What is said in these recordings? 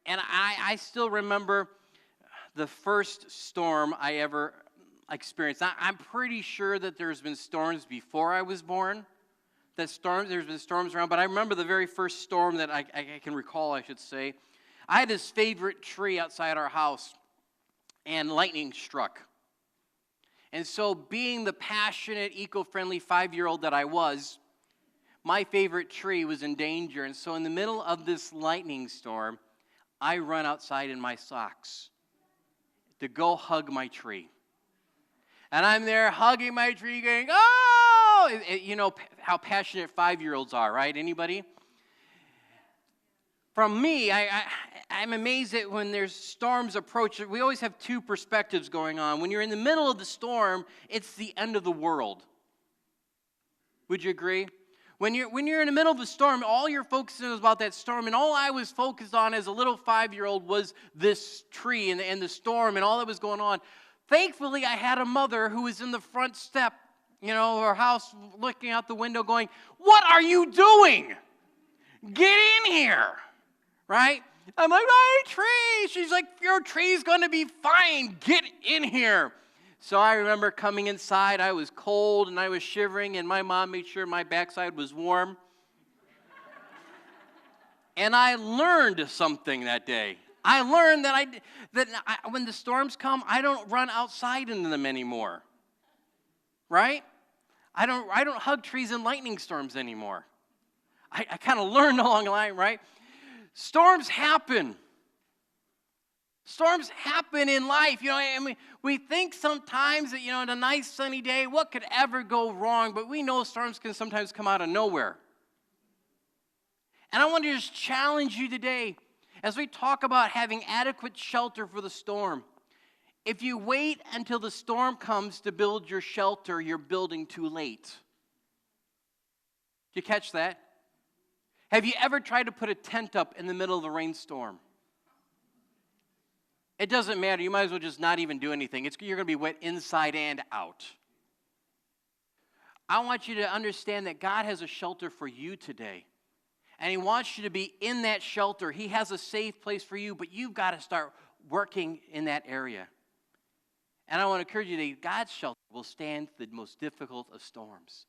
And I still remember the first storm I ever experienced. I'm pretty sure that there's been storms before I was born. There's been storms around, but I remember the very first storm that I can recall, I should say. I had this favorite tree outside our house, and lightning struck. And so being the passionate, eco-friendly 5-year-old that I was, my favorite tree was in danger. And so in the middle of this lightning storm, I run outside in my socks to go hug my tree. And I'm there hugging my tree going, oh! You know how passionate 5-year-olds are, right? Anybody? From me, I'm amazed that when there's storms approach, we always have two perspectives going on. When you're in the middle of the storm, it's the end of the world. Would you agree? When you're in the middle of the storm, all you're focusing on is about that storm, and all I was focused on as a little 5-year-old was this tree and the storm and all that was going on. Thankfully, I had a mother who was in the front step, you know, her house, looking out the window going, "What are you doing? Get in here." Right? I'm like, "My tree." She's like, "Your tree's going to be fine. Get in here." So I remember coming inside. I was cold and I was shivering, and my mom made sure my backside was warm. And I learned something that day. I learned that when the storms come, I don't run outside into them anymore. Right? I don't hug trees in lightning storms anymore. I kind of learned along the line, right? Storms happen. Storms happen in life. You know, and we think sometimes that, you know, on a nice sunny day, what could ever go wrong? But we know storms can sometimes come out of nowhere. And I want to just challenge you today as we talk about having adequate shelter for the storm. If you wait until the storm comes to build your shelter, you're building too late. Did you catch that? Have you ever tried to put a tent up in the middle of a rainstorm? It doesn't matter. You might as well just not even do anything. You're going to be wet inside and out. I want you to understand that God has a shelter for you today. And He wants you to be in that shelter. He has a safe place for you, but you've got to start working in that area. And I want to encourage you that God's shelter will stand the most difficult of storms.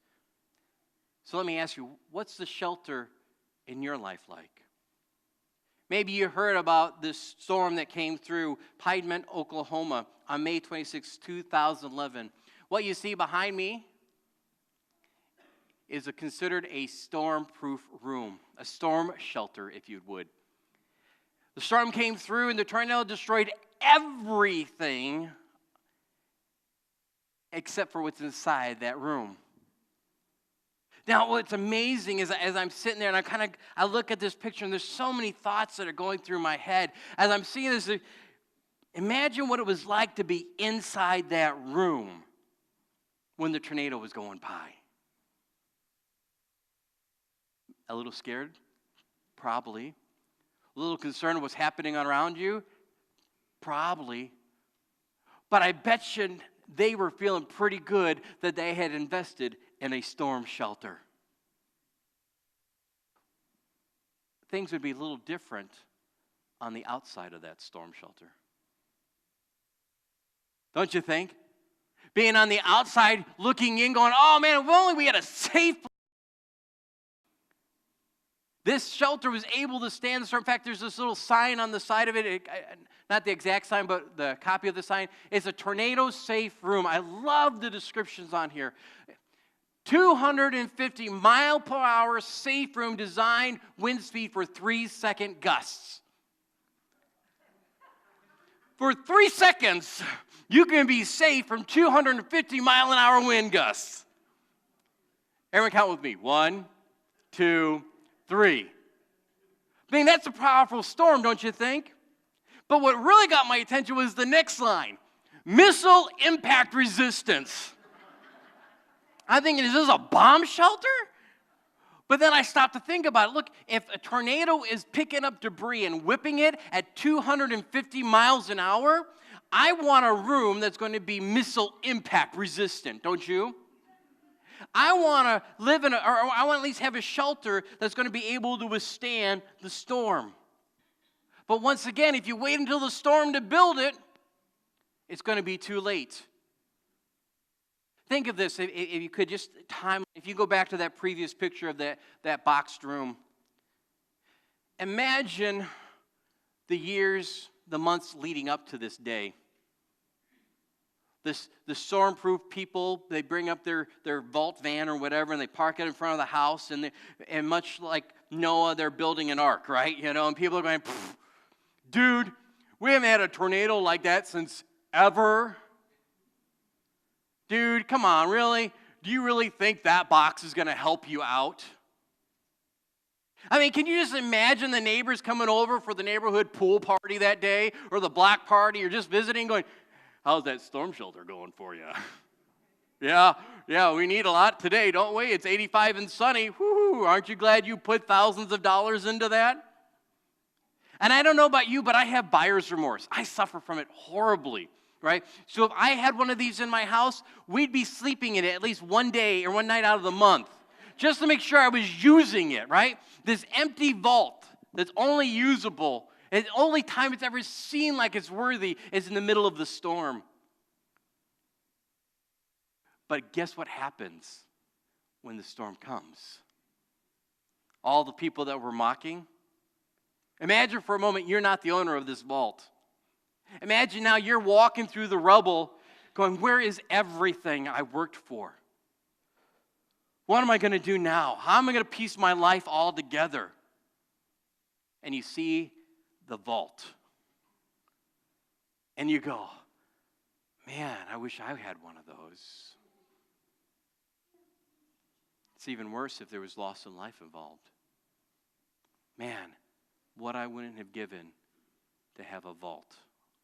So let me ask you, what's the shelter in your life like? Maybe you heard about this storm that came through Piedmont, Oklahoma on May 26, 2011. What you see behind me is considered a stormproof room, a storm shelter, if you would. The storm came through and the tornado destroyed everything except for what's inside that room. Now, what's amazing is as I'm sitting there and I look at this picture and there's so many thoughts that are going through my head. As I'm seeing this, imagine what it was like to be inside that room when the tornado was going by. A little scared? Probably. A little concerned what's happening around you? Probably. But I bet you they were feeling pretty good that they had invested in a storm shelter. Things would be a little different on the outside of that storm shelter. Don't you think? Being on the outside, looking in, going, "Oh man, if only we had a safe place." This shelter was able to stand the storm. In fact, there's this little sign on the side of it. Not the exact sign, but the copy of the sign. It's a tornado-safe room. I love the descriptions on here. 250 mile per hour safe room designed, wind speed for 3-second gusts. For 3 seconds, you can be safe from 250 mile an hour wind gusts. Everyone count with me. 1, 2, 3. I mean, that's a powerful storm, don't you think? But what really got my attention was the next line. Missile impact resistance. I'm thinking, is this a bomb shelter? But then I stopped to think about it. Look, if a tornado is picking up debris and whipping it at 250 miles an hour, I want a room that's going to be missile impact resistant, don't you? I want to live or I want to at least have a shelter that's going to be able to withstand the storm. But once again, if you wait until the storm to build it, it's going to be too late. Think of this, if you could just if you go back to that previous picture of that boxed room. Imagine the years, the months leading up to this day. The Stormproof people, they bring up their vault van or whatever, and they park it in front of the house, and much like Noah, they're building an ark, right? And people are going, dude, we haven't had a tornado like that since ever. Dude, come on, really? Do you really think that box is going to help you out? I mean, can you just imagine the neighbors coming over for the neighborhood pool party that day, or the block party, or just visiting going, how's that storm shelter going for you? Yeah, we need a lot today, don't we? It's 85 and sunny. Woo-hoo, aren't you glad you put thousands of dollars into that? And I don't know about you, but I have buyer's remorse. I suffer from it horribly, right? So if I had one of these in my house, we'd be sleeping in it at least one day or one night out of the month, just to make sure I was using it, right? This empty vault that's only usable, and the only time it's ever seen like it's worthy is in the middle of the storm. But guess what happens when the storm comes? All the people that were mocking. Imagine for a moment you're not the owner of this vault. Imagine now you're walking through the rubble going, where is everything I worked for? What am I going to do now? How am I going to piece my life all together? And you see the vault. And you go, man, I wish I had one of those. It's even worse if there was loss of life involved. Man, what I wouldn't have given to have a vault,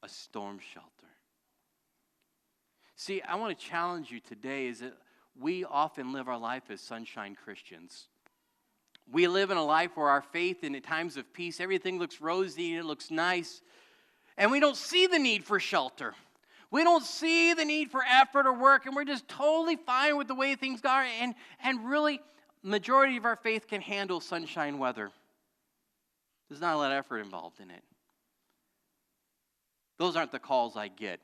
a storm shelter. See, I want to challenge you today is that we often live our life as sunshine Christians. We live in a life where our faith in times of peace, everything looks rosy and it looks nice, and we don't see the need for shelter. We don't see the need for effort or work, and we're just totally fine with the way things are, and really, majority of our faith can handle sunshine weather. There's not a lot of effort involved in it. Those aren't the calls I get.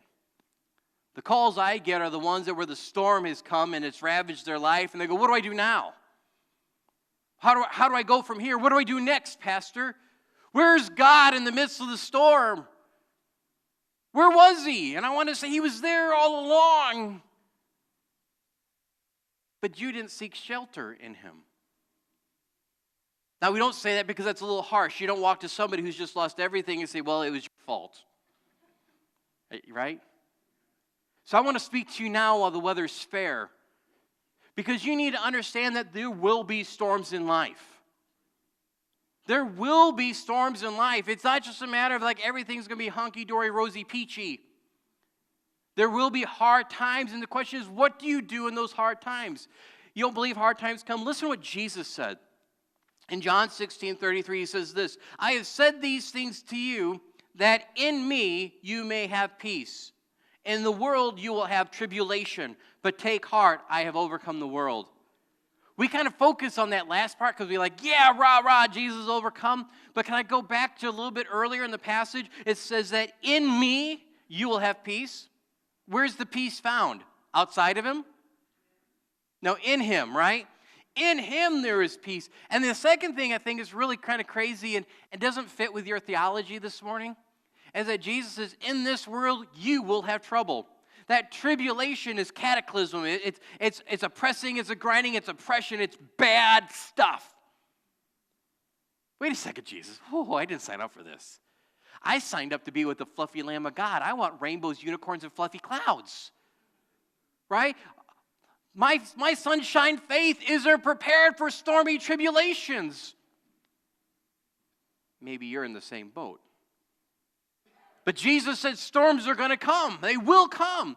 The calls I get are the ones that where the storm has come and it's ravaged their life, and they go, what do I do now? How do I go from here? What do I do next, Pastor? Where's God in the midst of the storm? Where was he? And I want to say he was there all along. But you didn't seek shelter in him. Now, we don't say that because that's a little harsh. You don't walk to somebody who's just lost everything and say, well, it was your fault. Right? So I want to speak to you now while the weather's fair. Because you need to understand that there will be storms in life. There will be storms in life. It's not just a matter of like everything's going to be hunky-dory, rosy, peachy. There will be hard times, and the question is, what do you do in those hard times? You don't believe hard times come? Listen to what Jesus said. In John 16:33, he says this, I have said these things to you, that in me you may have peace. In the world you will have tribulation, but take heart, I have overcome the world. We kind of focus on that last part because we're like, yeah, rah, rah, Jesus overcome. But can I go back to a little bit earlier in the passage? It says that in me you will have peace. Where's the peace found? Outside of him? No, in him, right? In him there is peace. And the second thing I think is really kind of crazy and doesn't fit with your theology this morning is that Jesus says, in this world you will have trouble. That tribulation is cataclysm. It's oppressing, it's a grinding, it's oppression, it's bad stuff. Wait a second, Jesus. Oh, I didn't sign up for this. I signed up to be with the fluffy Lamb of God. I want rainbows, unicorns, and fluffy clouds. Right? My sunshine faith isn't prepared for stormy tribulations. Maybe you're in the same boat. But Jesus said storms are going to come. They will come.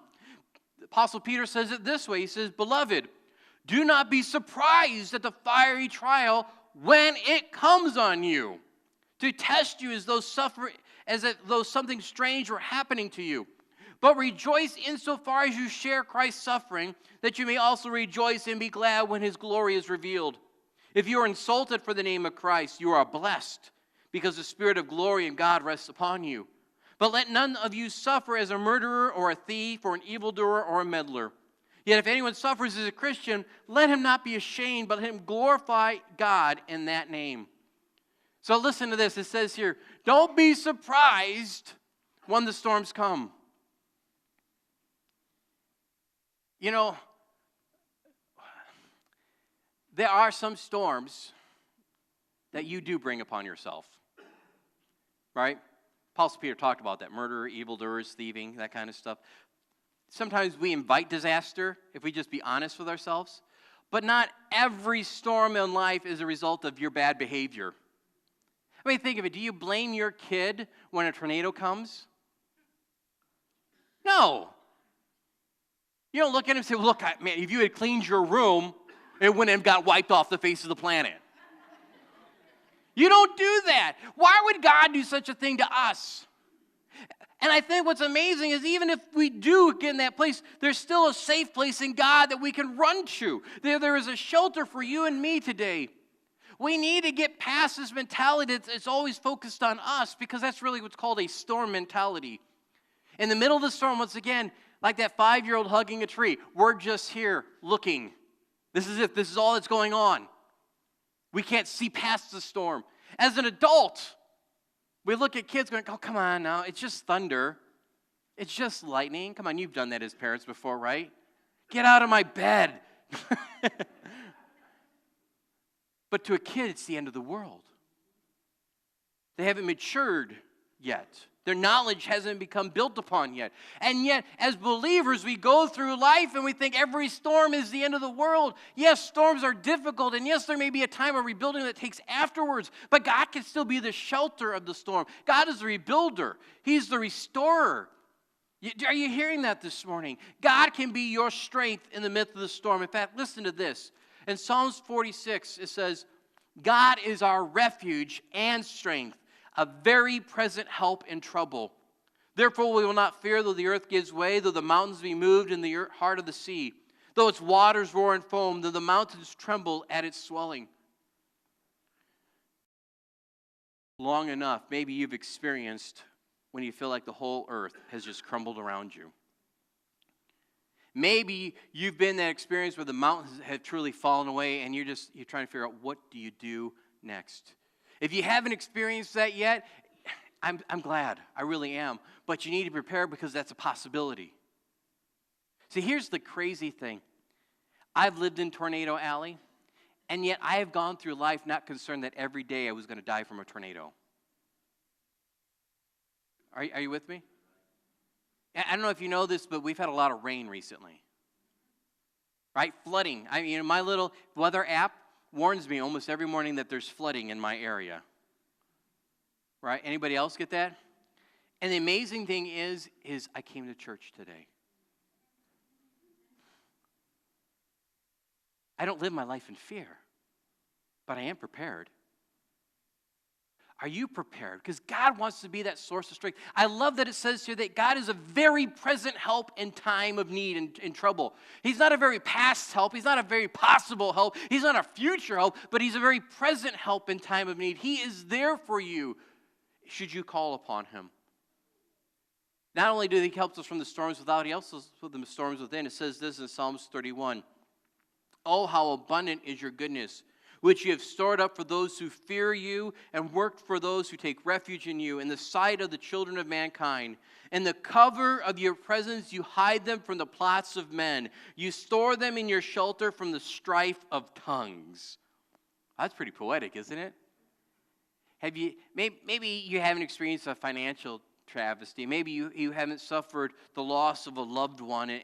The Apostle Peter says it this way. He says, Beloved, do not be surprised at the fiery trial when it comes on you, to test you as though something strange were happening to you. But rejoice insofar as you share Christ's suffering, that you may also rejoice and be glad when his glory is revealed. If you are insulted for the name of Christ, you are blessed, because the Spirit of glory and God rests upon you. But let none of you suffer as a murderer or a thief or an evildoer or a meddler. Yet if anyone suffers as a Christian, let him not be ashamed, but let him glorify God in that name. So listen to this. It says here, don't be surprised when the storms come. You know, there are some storms that you do bring upon yourself, right? Apostle Peter talked about that, murder, evildoers, thieving, that kind of stuff. Sometimes we invite disaster, if we just be honest with ourselves, but not every storm in life is a result of your bad behavior. I mean, think of it. Do you blame your kid when a tornado comes? No. You don't look at him and say, well, look, man, if you had cleaned your room, it wouldn't have got wiped off the face of the planet. You don't do that. Why would God do such a thing to us? And I think what's amazing is even if we do get in that place, there's still a safe place in God that we can run to. There is a shelter for you and me today. We need to get past this mentality that it's always focused on us, because that's really what's called a storm mentality. In the middle of the storm, once again, like that 5-year-old hugging a tree, we're just here looking. This is it. This is all that's going on. We can't see past the storm. As an adult, we look at kids going, oh, come on now. It's just thunder. It's just lightning. Come on, you've done that as parents before, right? Get out of my bed. But to a kid, it's the end of the world. They haven't matured yet. Their knowledge hasn't become built upon yet. And yet, as believers, we go through life and we think every storm is the end of the world. Yes, storms are difficult, and yes, there may be a time of rebuilding that takes afterwards, but God can still be the shelter of the storm. God is the rebuilder. He's the restorer. Are you hearing that this morning? God can be your strength in the midst of the storm. In fact, listen to this. In Psalms 46, it says, God is our refuge and strength, a very present help in trouble. Therefore we will not fear though the earth gives way, though the mountains be moved in the heart of the sea, though its waters roar and foam, though the mountains tremble at its swelling. Long enough, maybe you've experienced when you feel like the whole earth has just crumbled around you. Maybe you've been in that experience where the mountains have truly fallen away and you're trying to figure out, what do you do next? If you haven't experienced that yet, I'm glad. I really am. But you need to prepare, because that's a possibility. See, here's the crazy thing. I've lived in Tornado Alley, and yet I have gone through life not concerned that every day I was going to die from a tornado. Are you with me? I don't know if you know this, but we've had a lot of rain recently. Right? Flooding. My little weather app warns me almost every morning that there's flooding in my area. Right? Anybody else get that? And the amazing thing is I came to church today. I don't live my life in fear, but I am prepared. Are you prepared? Because God wants to be that source of strength. I love that it says here that God is a very present help in time of need and in trouble. He's not a very past help. He's not a very possible help. He's not a future help, but he's a very present help in time of need. He is there for you should you call upon him. Not only do he help us from the storms without, he also helps us with the storms within. It says this in Psalms 31. Oh, how abundant is your goodness, which you have stored up for those who fear you and worked for those who take refuge in you, in the sight of the children of mankind. In the cover of your presence you hide them from the plots of men. You store them in your shelter from the strife of tongues. That's pretty poetic, isn't it? Maybe you haven't experienced a financial travesty. Maybe you haven't suffered the loss of a loved one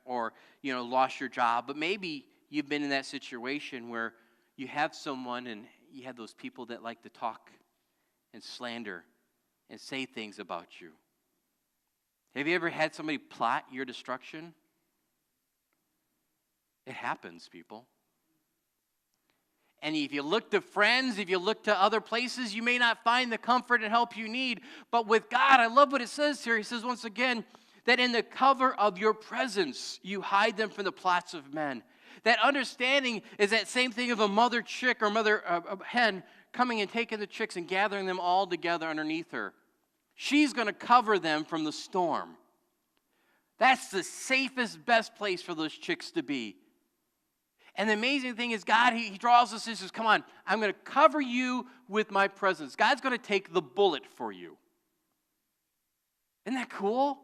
or lost your job. But maybe you've been in that situation where you have someone and you have those people that like to talk and slander and say things about you. Have you ever had somebody plot your destruction? It happens, people. And if you look to friends, if you look to other places, you may not find the comfort and help you need. But with God, I love what it says here. He says once again, that in the cover of your presence, you hide them from the plots of men. That understanding is that same thing of a mother chick or mother hen coming and taking the chicks and gathering them all together underneath her. She's going to cover them from the storm. That's the safest, best place for those chicks to be. And the amazing thing is God, he draws us and says, come on, I'm going to cover you with my presence. God's going to take the bullet for you. Isn't that cool?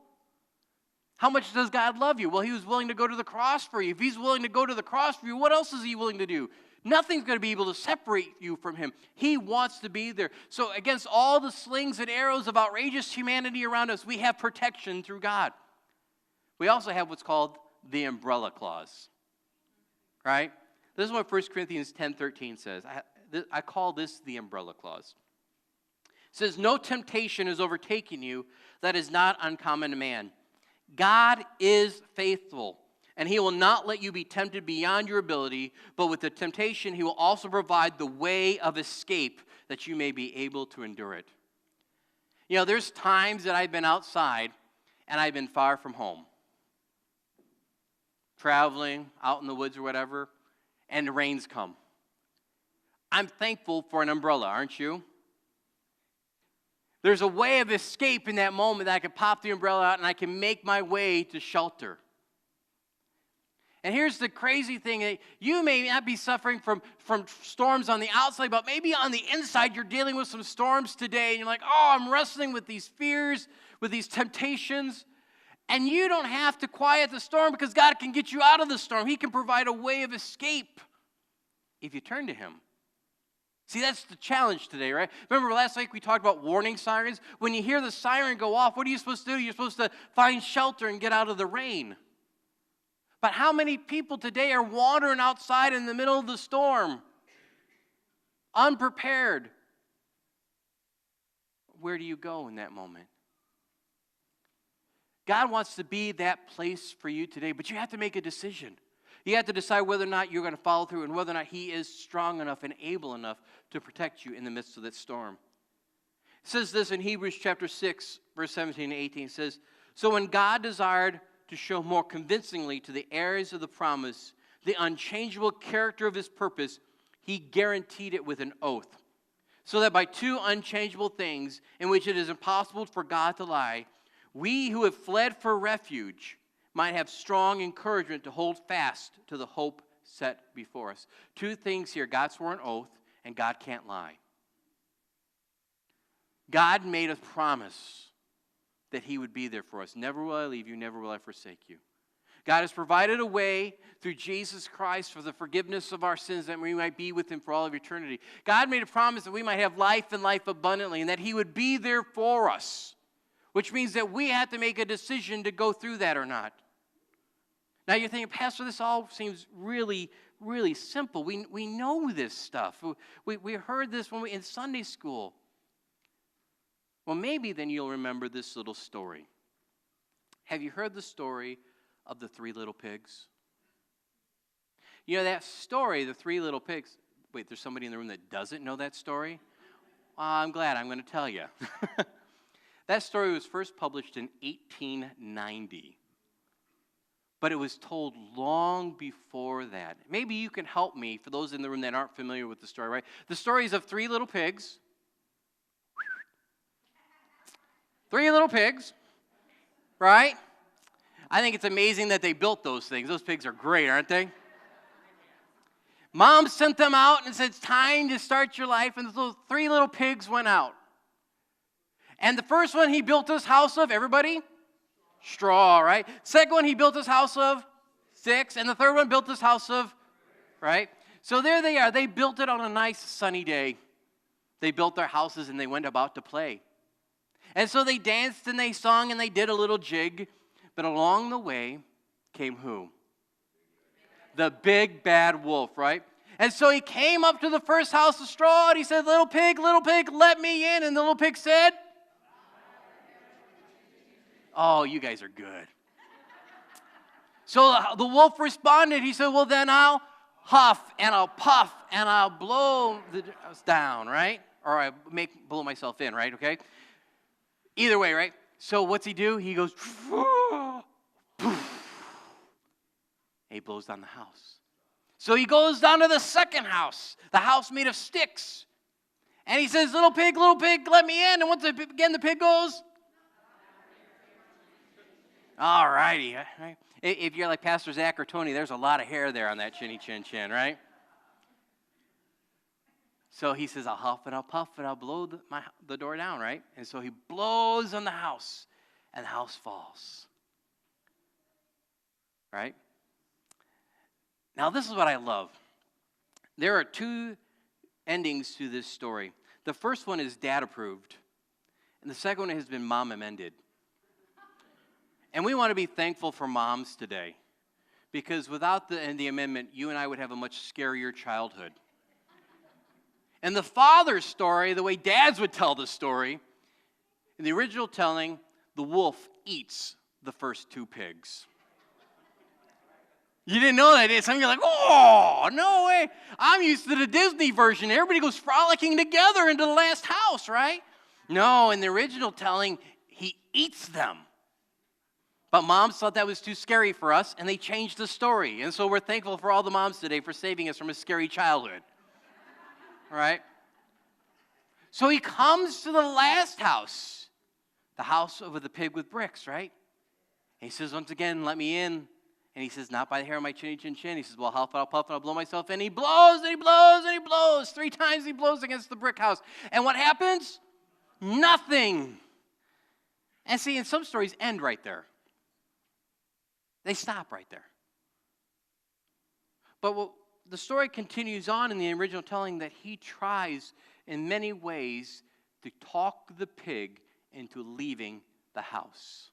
How much does God love you? Well, he was willing to go to the cross for you. If he's willing to go to the cross for you, what else is he willing to do? Nothing's going to be able to separate you from him. He wants to be there. So against all the slings and arrows of outrageous humanity around us, we have protection through God. We also have what's called the umbrella clause. Right? This is what 1 Corinthians 10:13 says. I call this the umbrella clause. It says, no temptation is overtaking you that is not uncommon to man. God is faithful, and he will not let you be tempted beyond your ability, but with the temptation, he will also provide the way of escape that you may be able to endure it. You know, there's times that I've been outside and I've been far from home, traveling out in the woods or whatever, and the rains come. I'm thankful for an umbrella, aren't you? There's a way of escape in that moment that I can pop the umbrella out and I can make my way to shelter. And here's the crazy thing, that you may not be suffering from storms on the outside, but maybe on the inside you're dealing with some storms today, and you're like, oh, I'm wrestling with these fears, with these temptations. And you don't have to quiet the storm because God can get you out of the storm. He can provide a way of escape if you turn to him. See, that's the challenge today, right? Remember last week we talked about warning sirens? When you hear the siren go off, what are you supposed to do? You're supposed to find shelter and get out of the rain. But how many people today are wandering outside in the middle of the storm, unprepared? Where do you go in that moment? God wants to be that place for you today, but you have to make a decision. You have to decide whether or not you're going to follow through and whether or not he is strong enough and able enough to protect you in the midst of that storm. It says this in Hebrews chapter 6, verse 17 and 18. It says, so when God desired to show more convincingly to the heirs of the promise the unchangeable character of his purpose, he guaranteed it with an oath, so that by two unchangeable things in which it is impossible for God to lie, we who have fled for refuge might have strong encouragement to hold fast to the hope set before us. Two things here. God swore an oath, and God can't lie. God made a promise that he would be there for us. Never will I leave you, never will I forsake you. God has provided a way through Jesus Christ for the forgiveness of our sins that we might be with him for all of eternity. God made a promise that we might have life and life abundantly, and that he would be there for us, which means that we have to make a decision to go through that or not. Now you're thinking, Pastor, this all seems really, really simple. We know this stuff. We heard this when in Sunday school. Well, maybe then you'll remember this little story. Have you heard the story of the three little pigs? You know that story, the three little pigs. Wait, there's somebody in the room that doesn't know that story? I'm glad. I'm going to tell you. That story was first published in 1890. But it was told long before that. Maybe you can help me, for those in the room that aren't familiar with the story, right? The story is of three little pigs. Three little pigs, right? I think it's amazing that they built those things. Those pigs are great, aren't they? Mom sent them out and said, it's time to start your life. And those three little pigs went out. And the first one he built his house of, everybody? Straw, right? Second one he built his house of sticks. And the third one built his house of, right? So there they are. They built it on a nice sunny day. They built their houses and they went about to play. And so they danced and they sung and they did a little jig. But along the way came who? The big bad wolf, right? And so he came up to the first house of straw and he said, little pig, let me in. And the little pig said, oh, you guys are good. So the wolf responded. He said, well, then I'll huff and I'll puff and I'll blow down, right? Or I blow myself in, right? Okay? Either way, right? So what's he do? He goes, and he blows down the house. So he goes down to the second house, the house made of sticks. And he says, little pig, let me in. And once again, the pig goes, all righty. Right? If you're like Pastor Zach or Tony, there's a lot of hair there on that chinny chin chin, right? So he says, I'll huff and I'll puff and I'll blow the door down, right? And so he blows on the house, and the house falls. Right? Now, this is what I love. There are two endings to this story. The first one is dad approved, and the second one has been mom amended. And we want to be thankful for moms today, because without the amendment, you and I would have a much scarier childhood. And the father's story, the way dads would tell the story, in the original telling, the wolf eats the first two pigs. You didn't know that, did you? Some of you are like, oh, no way. I'm used to the Disney version. Everybody goes frolicking together into the last house, right? No, in the original telling, he eats them. But moms thought that was too scary for us, and they changed the story. And so we're thankful for all the moms today for saving us from a scary childhood. Right? So he comes to the last house, the house over the pig with bricks, right? And he says, once again, let me in. And he says, not by the hair of my chinny chin chin. He says, well, I'll puff and I'll blow myself in. He blows and he blows and he blows. 3 times he blows against the brick house. And what happens? Nothing. And see, and some stories end right there. They stop right there. But the story continues on in the original telling that he tries in many ways to talk the pig into leaving the house.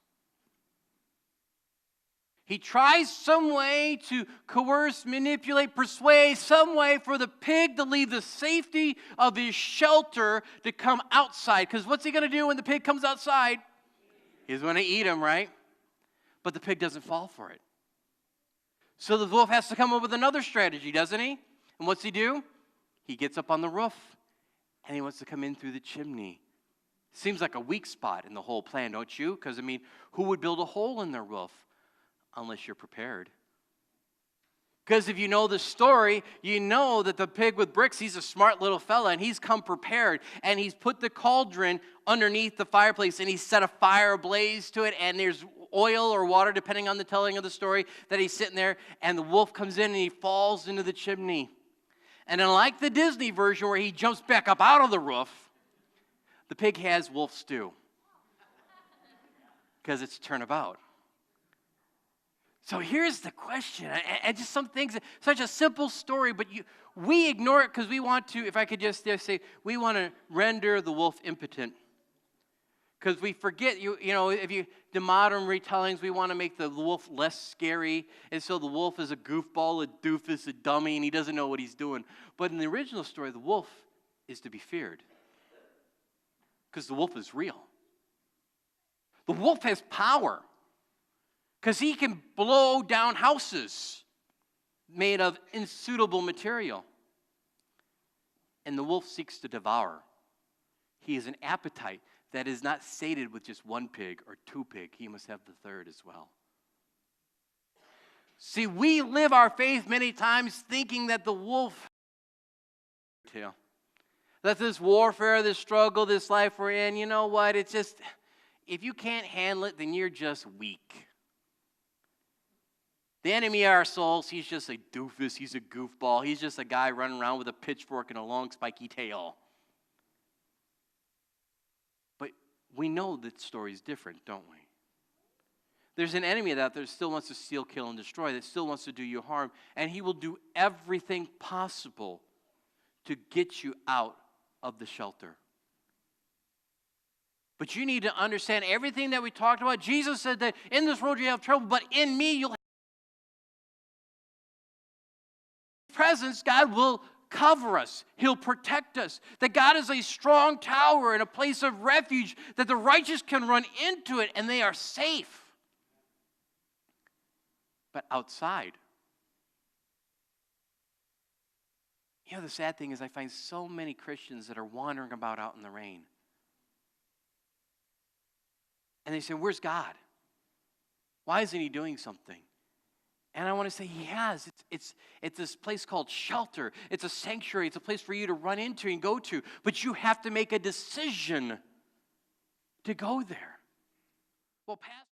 He tries some way to coerce, manipulate, persuade, some way for the pig to leave the safety of his shelter to come outside. Because what's he going to do when the pig comes outside? He's going to eat him, right? But the pig doesn't fall for it. So the wolf has to come up with another strategy, doesn't he? And what's he do? He gets up on the roof, and he wants to come in through the chimney. Seems like a weak spot in the whole plan, don't you? Because, I mean, who would build a hole in their roof? Unless you're prepared. Because if you know the story, you know that the pig with bricks, he's a smart little fella, and he's come prepared, and he's put the cauldron underneath the fireplace, and he's set a fire ablaze to it, and there's oil or water, depending on the telling of the story, that he's sitting there, and the wolf comes in, and he falls into the chimney. And unlike the Disney version where he jumps back up out of the roof, the pig has wolf stew. Because it's turnabout. So here's the question, and just some things, such a simple story, but we ignore it because we want to, if I could just say, we want to render the wolf impotent. Because we forget, the modern retellings, we want to make the wolf less scary, and so the wolf is a goofball, a doofus, a dummy, and he doesn't know what he's doing. But in the original story, the wolf is to be feared. Because the wolf is real. The wolf has power. Because he can blow down houses made of unsuitable material. And the wolf seeks to devour. He has an appetite that is not sated with just 1 pig or 2 pigs. He must have the third as well. See, we live our faith many times thinking that the wolf, that this warfare, this struggle, this life we're in, you know what? It's just, if you can't handle it, then you're just weak. The enemy of our souls, he's just a doofus, he's a goofball, he's just a guy running around with a pitchfork and a long spiky tail. But we know that story's different, don't we? There's an enemy out there that still wants to steal, kill, and destroy, that still wants to do you harm, and he will do everything possible to get you out of the shelter. But you need to understand everything that we talked about. Jesus said that in this world you have trouble, but in me you'll have presence. God will cover us. He'll protect us. That God is a strong tower and a place of refuge, that the righteous can run into it and they are safe. But outside, the sad thing is I find so many Christians that are wandering about out in the rain. And they say, where's God? Why isn't he doing something? And I want to say he has. It's this place called shelter. It's a sanctuary. It's a place for you to run into and go to. But you have to make a decision to go there. Well, Pastor.